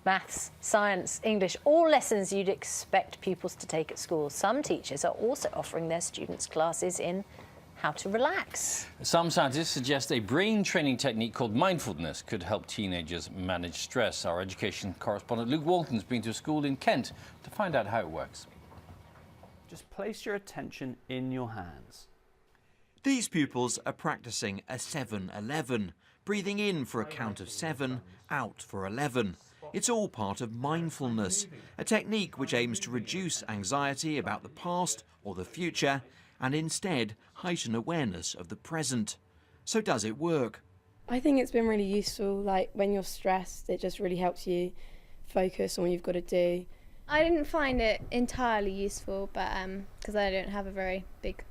maths, science, English, all lessons you'd expect pupils to take at school. Some teachers are also offering their students classes in how to relax. Some scientists suggest a brain training technique called mindfulness could help teenagers manage stress. Our education correspondent Luke Walton's been to a school in Kent to find out how it works. Just place your attention in your hands. These pupils are practicing a 7-11, breathing in for a count of 7, out for 11. It's all part of mindfulness, a technique which aims to reduce anxiety about the past or the future and instead heighten awareness of the present. So does it work? I think it's been really useful. Like when you're stressed, it just really helps you focus on what you've got to do. I didn't find it entirely useful, but because I don't have a very big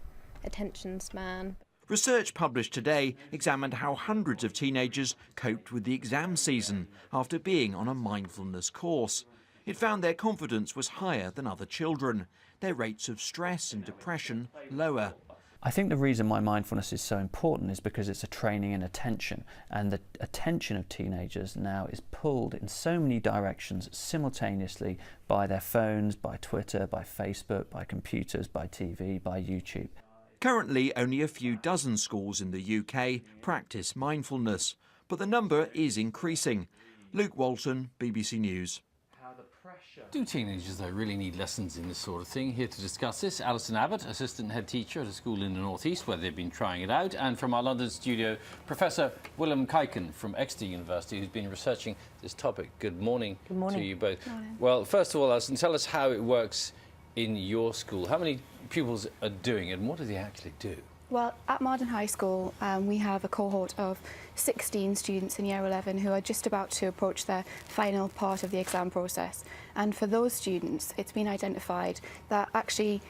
attention span. Research published today examined how hundreds of teenagers coped with the exam season after being on a mindfulness course. It found their confidence was higher than other children, their rates of stress and depression lower. I think the reason why mindfulness is so important is because it's a training in attention, and the attention of teenagers now is pulled in so many directions simultaneously by their phones, by Twitter, by Facebook, by computers, by TV, by YouTube. Currently, only a few dozen schools in the UK practice mindfulness, but the number is increasing. Luke Walton, BBC News. Do teenagers, though, really need lessons in this sort of thing? Here to discuss this, Alison Abbott, assistant head teacher at a school in the North East where they've been trying it out, and from our London studio, Professor Willem Kijken from Exeter University, who's been researching this topic. Good morning, Good morning. to you both. Good morning. Well, first of all, Alison, tell us how it works in your school. How many pupils are doing it, and what do they actually do? Well, at Marden High School, we have a cohort of 16 students in Year 11 who are just about to approach their final part of the exam process. And for those students, it's been identified that actually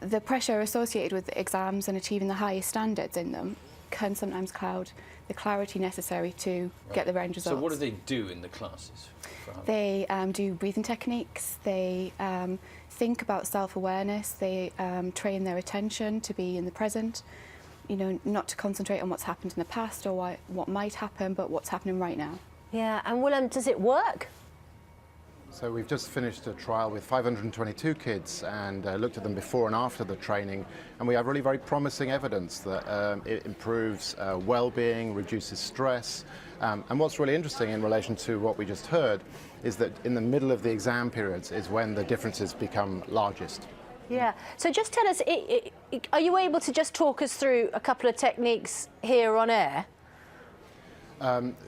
the pressure associated with exams and achieving the highest standards in them can sometimes cloud the clarity necessary to get the end results. So what do they do in the classes? They do breathing techniques, they think about self-awareness, they train their attention to be in the present, you know, not to concentrate on what's happened in the past or what might happen, but what's happening right now. Yeah, and Willem, does it work? So we've just finished a trial with 522 kids and looked at them before and after the training, and we have really very promising evidence that it improves well-being, reduces stress, and what's really interesting in relation to what we just heard is that in the middle of the exam periods is when the differences become largest. Yeah, so just tell us, are you able to just talk us through a couple of techniques here on air?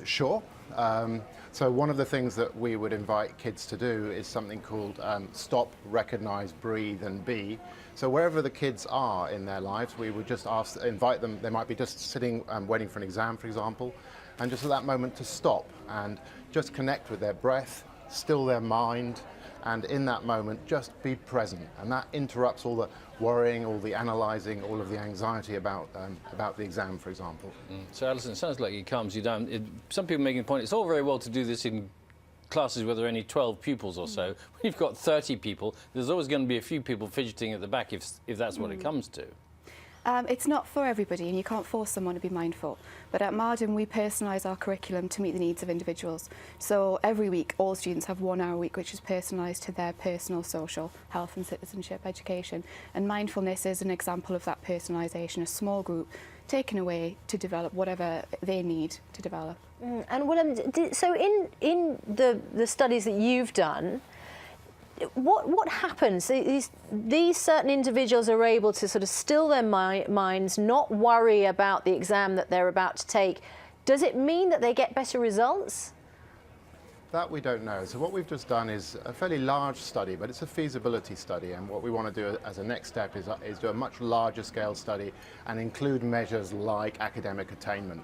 Sure. So one of the things that we would invite kids to do is something called stop, recognize, breathe and be. So wherever the kids are in their lives, we would just invite them, they might be just sitting waiting for an exam, for example, and just at that moment to stop and just connect with their breath, still their mind, and in that moment just be present. And that interrupts all the worrying, all the analysing, all of the anxiety about the exam, for example. So Alison, it sounds like it calms you down. Some people making the point, it's all very well to do this in classes where there are only 12 pupils or so. When you've got 30 people, there's always going to be a few people fidgeting at the back if that's what it comes to. It's not for everybody and you can't force someone to be mindful, but at Marden we personalise our curriculum to meet the needs of individuals. So every week all students have 1 hour a week which is personalised to their personal, social, health and citizenship education, and mindfulness is an example of that personalisation, a small group taken away to develop whatever they need to develop. And Willem, so in the studies that you've done, what happens? These certain individuals are able to sort of still their minds, not worry about the exam that they're about to take. Does it mean that they get better results? That we don't know. So what we've just done is a fairly large study, but it's a feasibility study, and what we want to do as a next step is do a much larger scale study and include measures like academic attainment.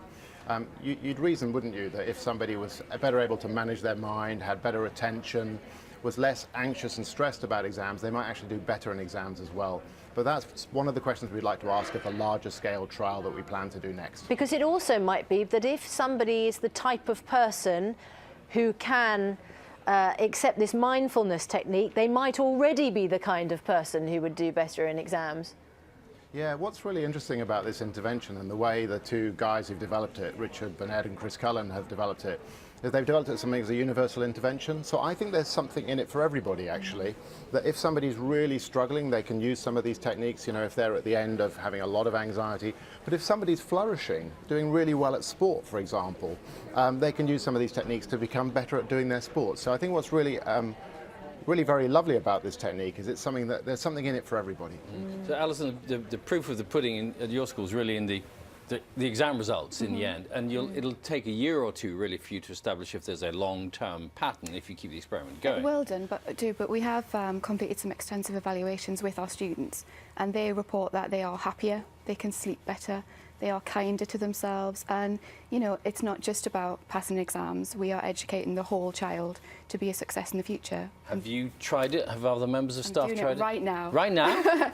You'd reason, wouldn't you, that if somebody was better able to manage their mind, had better attention, was less anxious and stressed about exams, they might actually do better in exams as well. But that's one of the questions we'd like to ask at the larger scale trial that we plan to do next. Because it also might be that if somebody is the type of person who can accept this mindfulness technique, they might already be the kind of person who would do better in exams. Yeah, what's really interesting about this intervention and the way the two guys who've developed it, Richard Burnett and Chris Cullen, have developed it, is they've developed something as a universal intervention. So I think there's something in it for everybody, actually, that if somebody's really struggling, they can use some of these techniques, you know, if they're at the end of having a lot of anxiety. But if somebody's flourishing, doing really well at sport, for example, they can use some of these techniques to become better at doing their sport. So I think what's really really very lovely about this technique is it's something that there's something in it for everybody. So Alison, the proof of the pudding at your school is really in the exam results in the end, and it'll take a year or two really for you to establish if there's a long-term pattern if you keep the experiment going. Well done, but we have completed some extensive evaluations with our students, and they report that they are happier, they can sleep better, they are kinder to themselves, and you know, it's not just about passing exams. We are educating the whole child to be a success in the future. Have you tried it? Have other members of staff tried it? Right now. Right now?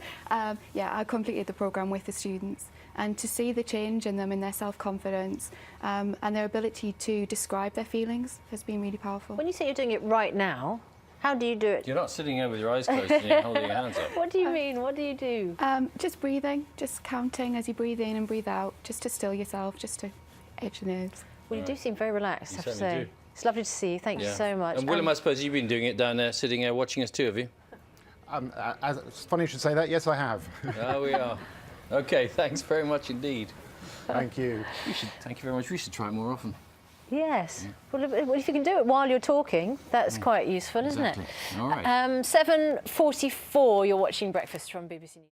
Yeah, I completed the programme with the students, and to see the change in them, in their self-confidence, and their ability to describe their feelings has been really powerful. When you say you're doing it right now, how do you do it? You're not sitting there with your eyes closed and you're holding your hands up. What do you mean? What do you do? Just breathing, just counting as you breathe in and breathe out, just to still yourself, just to edge the nerves. Well, you do seem very relaxed, I have to certainly say. do. It's lovely to see you. Thank you so much. And Willem, I suppose you've been doing it down there, sitting there watching us too, have you? It's funny you should say that. Yes, I have. Oh, we are. OK, thanks very much indeed. Thank you. Thank you very much. We should try it more often. Yes. Well, if you can do it while you're talking, that's quite useful, isn't Exactly. it? All right. 7:44, you're watching Breakfast from BBC News.